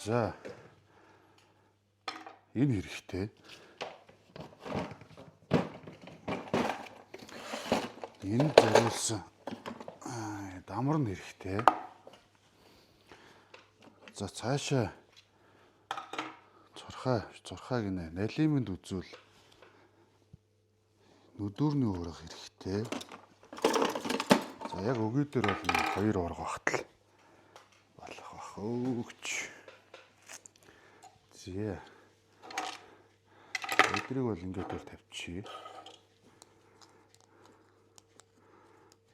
За. Энэ хэрэгтэй. Энэ зориулсан дамар нь хэрэгтэй. За цаашаа зурхаа гинэ налимэнд үзүүл нүдүүрний уурах хэрэгтэй. За яг өгөө дээр бол хоёр уурга багтал болох бах өөгч. Зээ. Эдрийг бол ингээд бол тавьчих.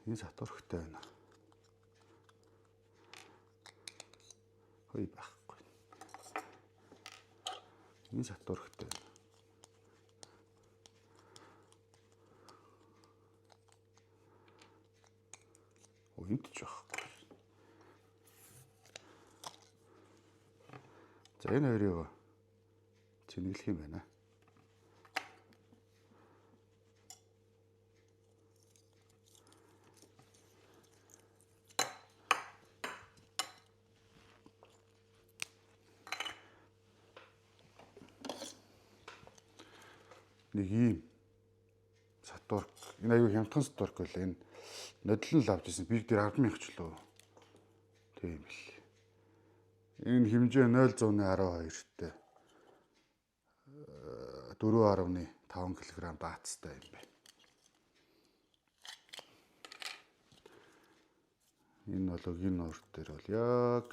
Энэ сатурхтай байна. Хөөе байхгүй. Энэ сатурхтай байна. Энд ч байхгүй. За энэ хоёрыг цэнгэлэх юм байна. Нэг ийм сатурк энэ аюу хямдхан сатурк байл энэ нодлон л авч ирсэн биг дээр 10,000 ч лөө тийм бил. Энэ хэмжээ 0.12-тэй 4.5 кг даацтай юм байна. Энэ бол өгийн нуур дээр бол яг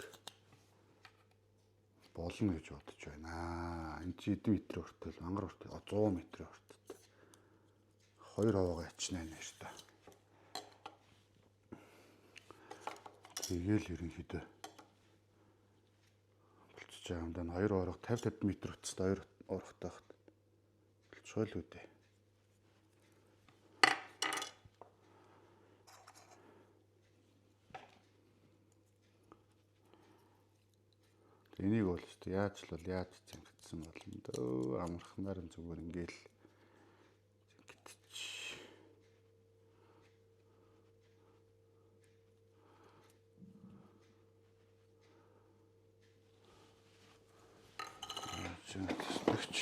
болно гэж бодож байна. Энэ чи эдэн метр хүртэл мангар хүртэл 100 метр хүртэл 2 хаваагаа ячнаа нэр та. Тэгэл ерөнхийдөө болчихж байгаа юм даа 2 орох 50 метр утастай 2 орохтой хат. Болчихоо л үдээ. Энийг бол ч яаж зингэтсэн болно дөө амархнаар зүгээр ингээл зингэтч. Зингэтч.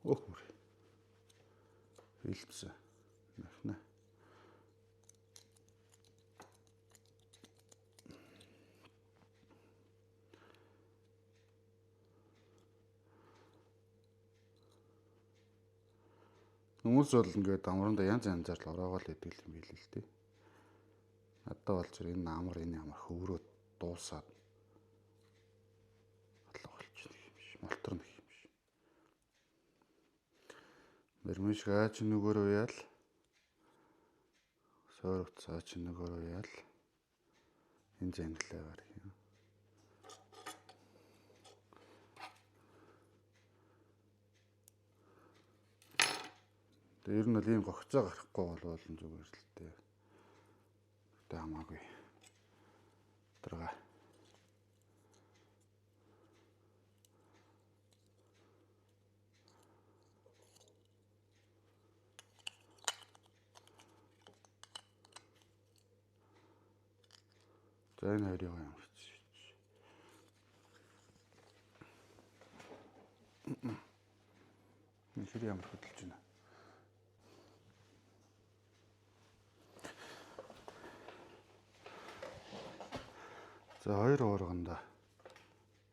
Охур. Хилцээ. Нахна. Хүмүүс бол ингээд амранда янз янзаар л ороогоо л идэг юм билээ л дээ. Надад бол зөв энэ амар хөврөө дуусаад бодлого болчихно юм биш. Молторно юм биш. Мэрмэш гаач нөгөөрөө яал. Соор уцаач нөгөөрөө яал. Энэ зэнглээ гар юм. Тэр нь л ийм гогцоо гарахгүй болвол зүгээр л дээ. Тэ хамаагүй. Тэрга. За энэ хоёрыг юм чи. Энэ шир ямар хөдөлж байна. За хоёр уурганда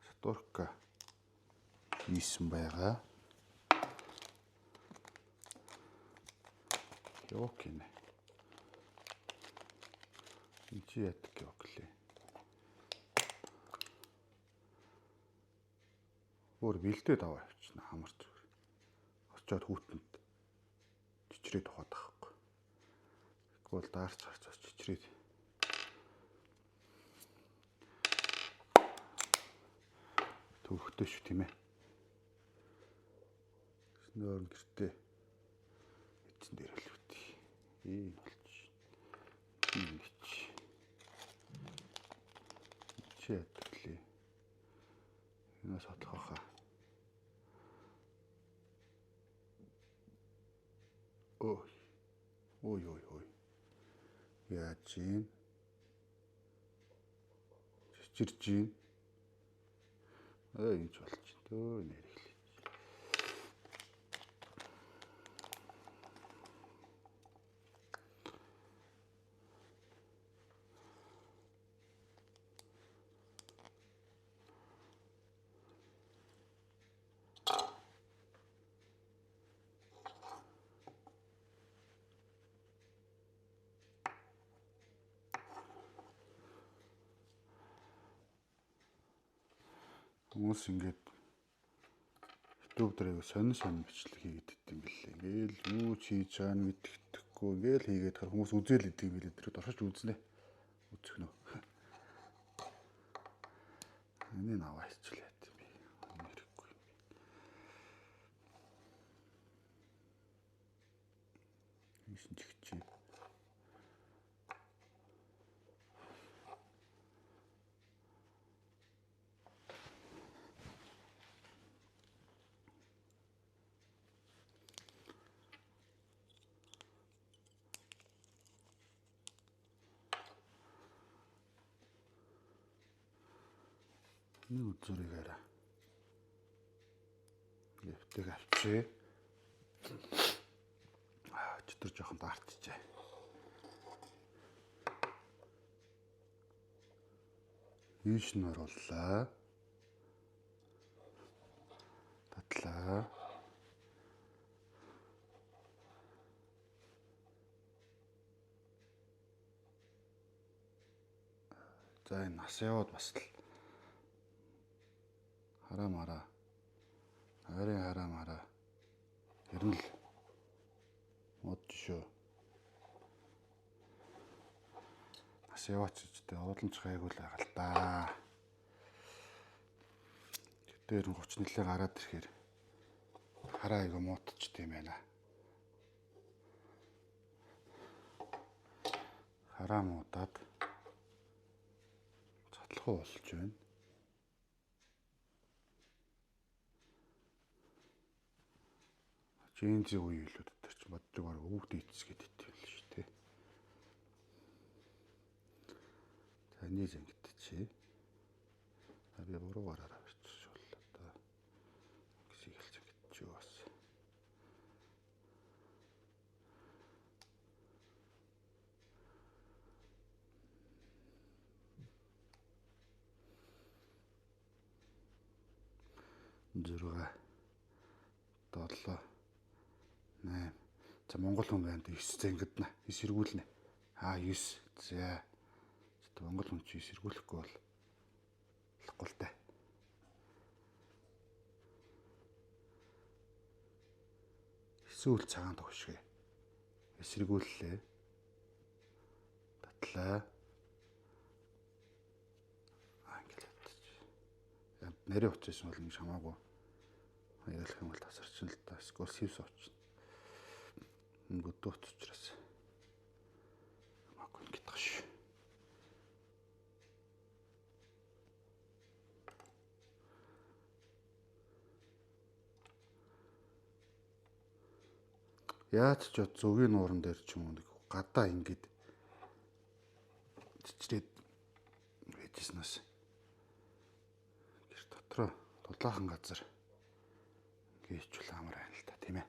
сатурка хийсэн байгаа. Окей. Энэ чи ятг окей. Өөр бэлдээд аваа явчихна хамар зүгээр. Очоод хүүтэнд чичрээд ухаад байхгүй. Тэгвэл даарч харж чичрээд төвхтэй шүү тийм ээ. Нөр гэртээ эцэн дээр л үтээ. Ийм болж. Ийм гэж. чи яадаг лээ. Энэс хотлох хаа. Ой. Яаж чинь? Чичирж чинь. Энд болж чинь. Төө нэрхлээ. Хүмүүс ингээд YouTube дээр сонин бичлэг хийгээд идэв юм билээ. Ингээл юу ч хийж байгаа нь мэддэхгүй. Ингээл хийгээд хар хүмүүс үзэл идэв юм билээ. Тэр доршиж үзнэ. Үзэхнө. Энийг аваа хийчихлээ юм би. Хэрэггүй. Ийшин чигчээ. Нэг үзүүрийг арай. Лефтийг авчээ. Чөтөр жоохон дартчихжээ. Ийш нь орууллаа. Татлаа. За энэ нас яваад бас л хараа мараа. Арийн хараа мараа. Хэрвэл мод шүү. Нас яваач гэжтэй уудланч гайгүй л байгаа л да. Тэр 30 нэлээ гараад ирэхээр хараа айгу муутчихдээ юм байна. Хараа муудаад цатлахуу болж байна. Джинзи үе илүү дотор ч боддог баг өвд ийцгээд итгэл шүү дээ. Таны зэнгтчээ. Би буруугаараа бичиж боллоо да. Гисийг хэлж гэж бас. Зурга 7 8. За Монгол хүн байна 9 зэнгиднэ. 9 эргүүлнэ. 9. За. Монгол хүн чи 9 эргүүлэхгүй бол болохгүй л таа. Эсвэл цагаан тогшгүй. Эсэргүүллээ. Татлаа. Англиад. Нэрээ уучсан бол ингэ хамаагүй. Ярих юм бол тасарчин л та. Эсвэл сивс очно. Бүдүүт учраас. Хамаагүй ингэдэг ш. Яаж ч зөвгийн нууран дээр ч юм уу нэг гадаа ингээд чичрээд байжснаас гэр дотроо дулаахан газар хийчихвэл амар байна л та тийм ээ.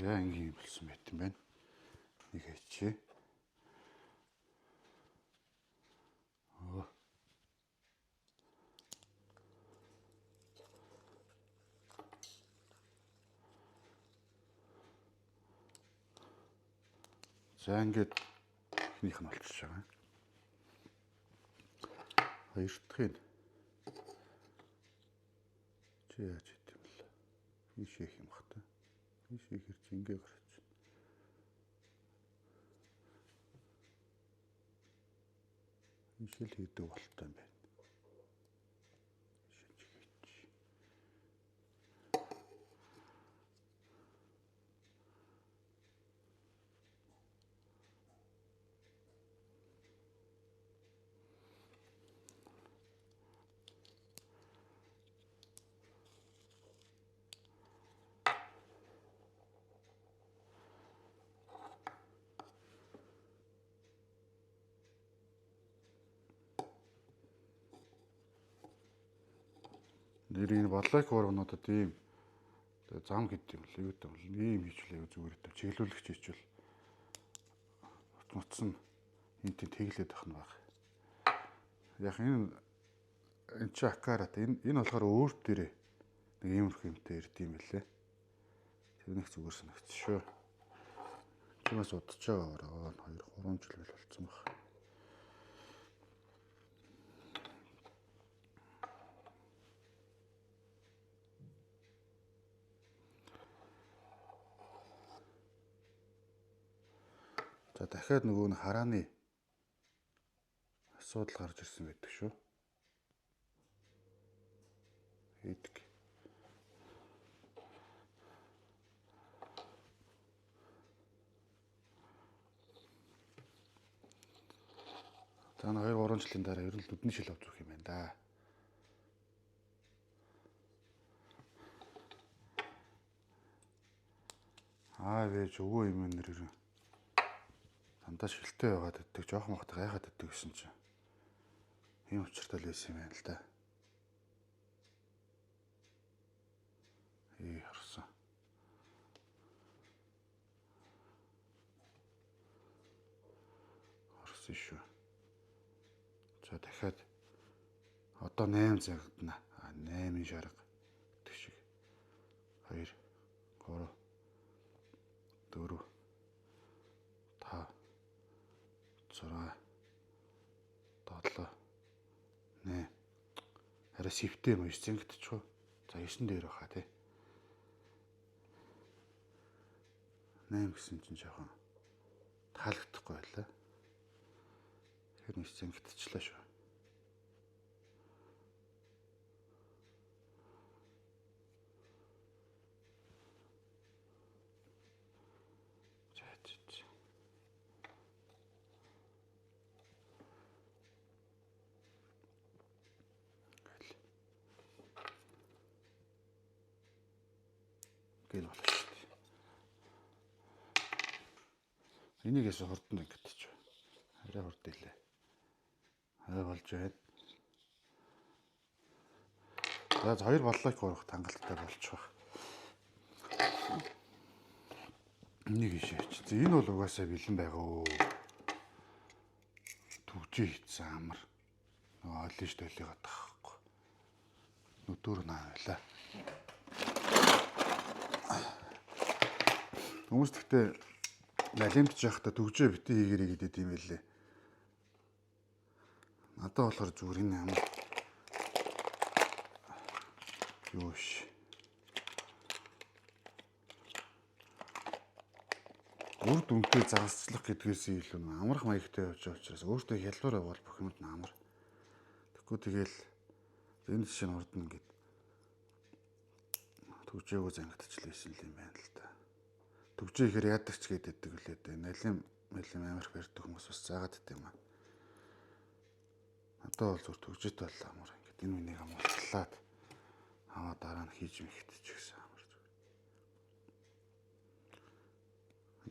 За ингийн болсон байт юм байна. Нэг хийчихье. За ингээд ихнийх нь болчихж байгаа. Хоёр дахь нь чи яаж хийх юм бэ? Ийш хийх юм бах та. Ийш хийхэр чи ингээ гарч. Ийш л хийдэг болтой юм байна. Нэр энэ бодлойк ургнуудад ийм зам гэдэг юм л юу гэдэг юм ийм хийчихлээ зүгээр өтөв чиглүүлэгч хийчихвэл утсан энэ тэглээд байх нь баг. Яг энэ чи акарат энэ болохоор өөр дээрээ нэг иймэрхүү юмтай ирдэм байлээ. Тэр нэг зүгээр санагдчих шүү. Чимээс удаж байгаа 2 3 жил болцсон баг. За дахиад нөгөө нь харааны асуудал гарч ирсэн байдаг шүү. Хийдэг. За 2 3 жилийн дараа ер нь нүдний шил авч өгөх юм байна да. Вэж өвөө юм нэр дандаа шилтэй байгаад иддэг, жоохон хот гайхаад иддэг гэсэн чинь ийм учиртай л байсан юм байна л да. Харсан. Харсан шүү. За дахиад одоо 8 загтана. 8 шарга гэдэг шиг. 2 3 4 5 6 7 8 арай сивтэй юм 9 зангидчихв. За 9 дээр баха тий. 8 гэсэн чинь жоохон таалагдахгүй байлаа. Тэгэхээр 9 зангидчихлаа шүү. Гэл болно шүү дээ. Энийгээс хурдан ингэдэж байна. Арай хурд илээ. Болж байна. За 2 боллойг урах хангалттай болчих. Энийг ишээч. Энэ бол угаасаа бэлэн байгаа өө. Түвжээ хийцэн амар. Нөгөө олно шүү дээ олигаад таахгүй. Нүдүр наа байлаа. Хүмүүс тэгтээ налимтж явахдаа төгжөө битээ хийгэрэй гэдэг юм байлээ. Надад болохоор зүгээр энэ амар юуш. Үр дүнтэй загасчлах гэдгээс илүү амарх маягтай явж байгаа учраас өөртөө хялбар бол бүх юмд амар. Тэгэхгүй тэгэл энэ жишээ нь урд нь ингээд төгжөөгөө зангидчихлээсэн юм байна л да. Төгжөө ихээр ядагч гэдэг үлээд налим амарх барьдаг хүмүүс бас заагаад дит юм аа. Надад бол зүгээр төгжөөтэй бол амар ингээд энэ үнийг амуултлаад аваа дараа нь хийж мэгтэж гэсэн амар зүгээр.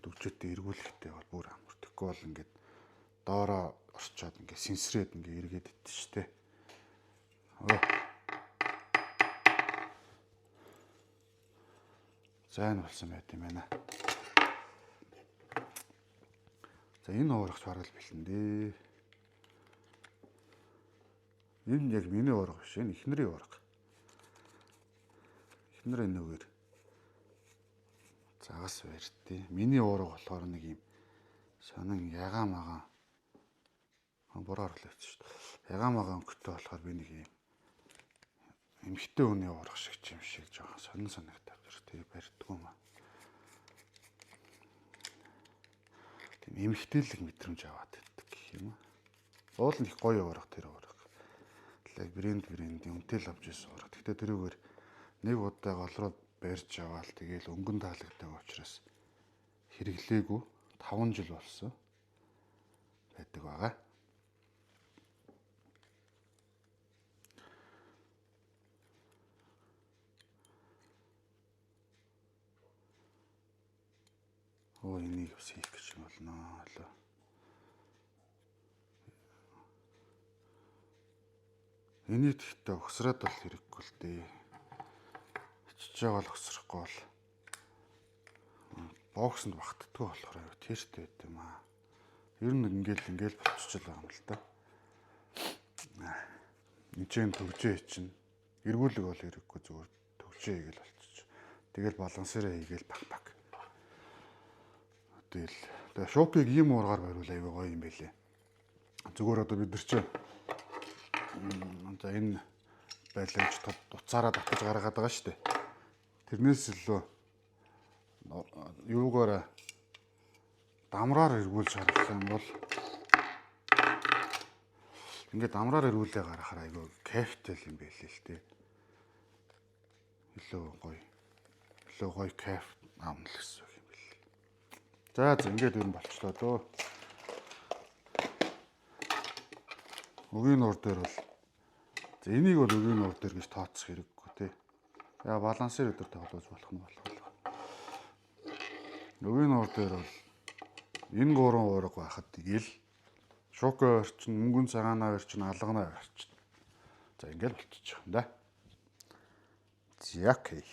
Төгжөөтэй эргүүлэхтэй бол бүр амар. Тэгэхгүй бол ингээд доороо орчоод ингээд сэнсрээд ингээд эргээд идэж штэ. Зайн болсон байт юм байна. За энэ уурагч барал бэлэн дээ. Энэ яг миний уурга биш, энэ эхнэрийн уурга. Эхнэр энэгээр загас барьтээ. Миний уурга болохоор нэг юм сонин ягаан магаан буруу орлоо шүү дээ. Ягаан магаан өнгөтэй болохоор би нэг юм эмхтэй хүний уурга шиг юм шиг жоохон сонин санагтай. Тэг барьдгүй юм аа. Тэг эмхтэйлэг мэдрэмж аваад байдаг гэх юм аа. Уул нь их гоё уурга тэр уурга. Тэг брэнд үнэтэй л авч ирсэн уурга. Гэхдээ тэрүүгээр нэг удаа гол руу барьж аваад тэгээл өнгөн таалагддаг учраас хэрэглээгүй 5 жил болсон байдаг байгаа. Энийг бас хийх гэж болно лөө. Эний тэгтээ өгсрээд бол хэрэггүй л дээ. Ичиж байгаа л өгсрөхгүй бол боксонд багтдаггүй болохоор тэртэй байт юм аа. Ер нь ингээл болчихж байгаа юм л да. Энд төгжээ чинь эргүүлэг бол хэрэггүй зүгээр төгжээ хийгээл болчих. Тэгэл балансаараа хийгээл пак. Тэгээ шуукийг ийм уургаар бариул аяга гоё юм байлээ. Зүгээр одоо бид нар чинь за энэ байлаач дуцаараа татаж гаргаад байгаа шүү дээ. Тэрнээс илүү юугаар дамраар эргүүлж гаргах юм бол ингээд дамраар эргүүлээ гаргахаар айгүй кайфтай юм байлээ л дээ. Илүү гоё кайф аавна л гэсэн юм билээ. За ингээд юм болчлоо дөө. Өгийн нуур дээр бол за энийг бол өгийн нуур дээр гэж тооцох хэрэггүй тий. Яа балансаар өдөр тоглож болох нь болох. Өгийн нуур дээр бол энэ гурван уурга байхад тэгэл шуукаа орчин, мөнгөн цагаанаа орчин, алганаа орчин. За ингээл болчихж байгаа юм да. За окей.